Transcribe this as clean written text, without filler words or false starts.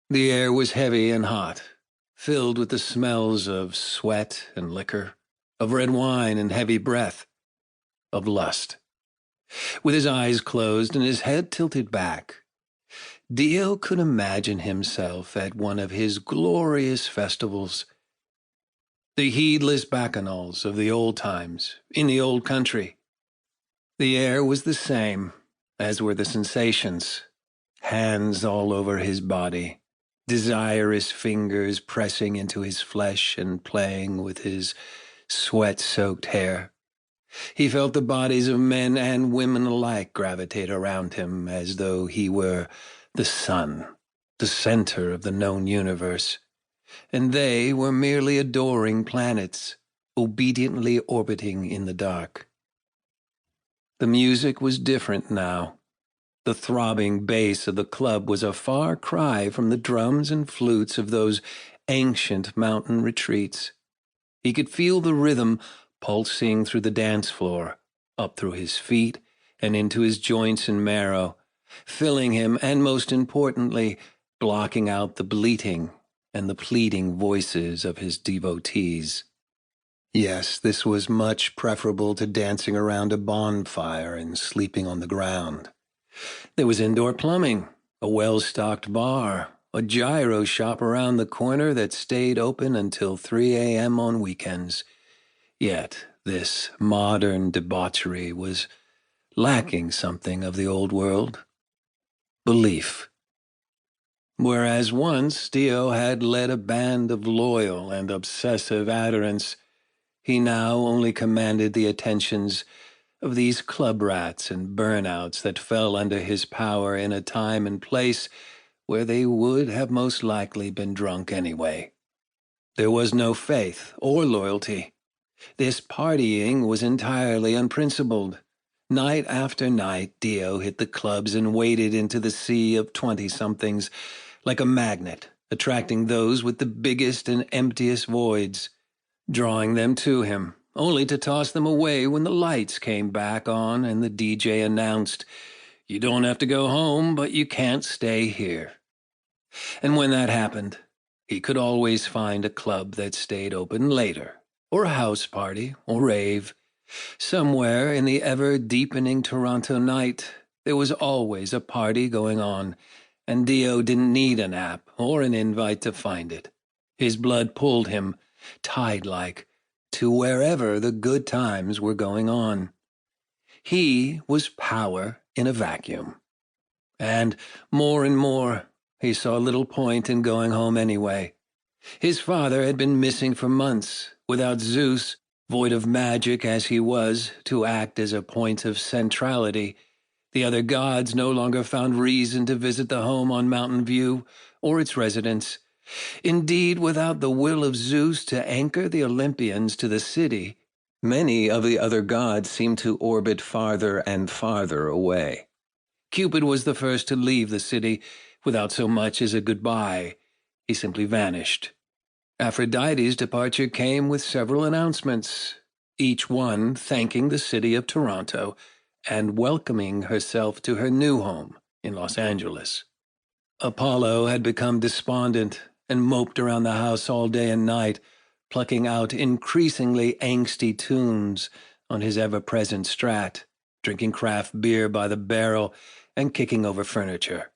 The air was heavy and hot, filled with the smells of sweat and liquor, of red wine and heavy breath, of lust. With his eyes closed and his head tilted back, Dio could imagine himself at one of his glorious festivals. The heedless bacchanals of the old times, in the old country. The air was the same, as were the sensations. Hands all over his body, desirous fingers pressing into his flesh and playing with his sweat-soaked hair. He felt the bodies of men and women alike gravitate around him as though he were the sun, the center of the known universe, and they were merely adoring planets, obediently orbiting in the dark. The music was different now. The throbbing bass of the club was a far cry from the drums and flutes of those ancient mountain retreats. He could feel the rhythm pulsing through the dance floor, up through his feet and into his joints and marrow, filling him and, most importantly, blocking out the bleating and the pleading voices of his devotees. Yes, this was much preferable to dancing around a bonfire and sleeping on the ground. There was indoor plumbing, a well-stocked bar, a gyro shop around the corner that stayed open until 3 a.m. on weekends. Yet this modern debauchery was lacking something of the old world. Belief. Whereas once Dio had led a band of loyal and obsessive adherents, he now only commanded the attentions of these club rats and burnouts that fell under his power in a time and place where they would have most likely been drunk anyway. There was no faith or loyalty. This partying was entirely unprincipled. Night after night, Dio hit the clubs and waded into the sea of 20-somethings like a magnet, attracting those with the biggest and emptiest voids, drawing them to him, only to toss them away when the lights came back on and the DJ announced, "You don't have to go home, but you can't stay here." And when that happened, he could always find a club that stayed open later, or a house party, or rave. Somewhere in the ever-deepening Toronto night, there was always a party going on, and Dio didn't need an app or an invite to find it. His blood pulled him, tide-like, to wherever the good times were going on. He was power in a vacuum. And more, he saw little point in going home anyway. His father had been missing for months, without Zeus, void of magic as he was, to act as a point of centrality. The other gods no longer found reason to visit the home on Mountain View or its residents. Indeed, without the will of Zeus to anchor the Olympians to the city, many of the other gods seemed to orbit farther and farther away. Cupid was the first to leave the city without so much as a goodbye. He simply vanished. Aphrodite's departure came with several announcements, each one thanking the city of Toronto and welcoming herself to her new home in Los Angeles. Apollo had become despondent and moped around the house all day and night, plucking out increasingly angsty tunes on his ever-present Strat, drinking craft beer by the barrel and kicking over furniture.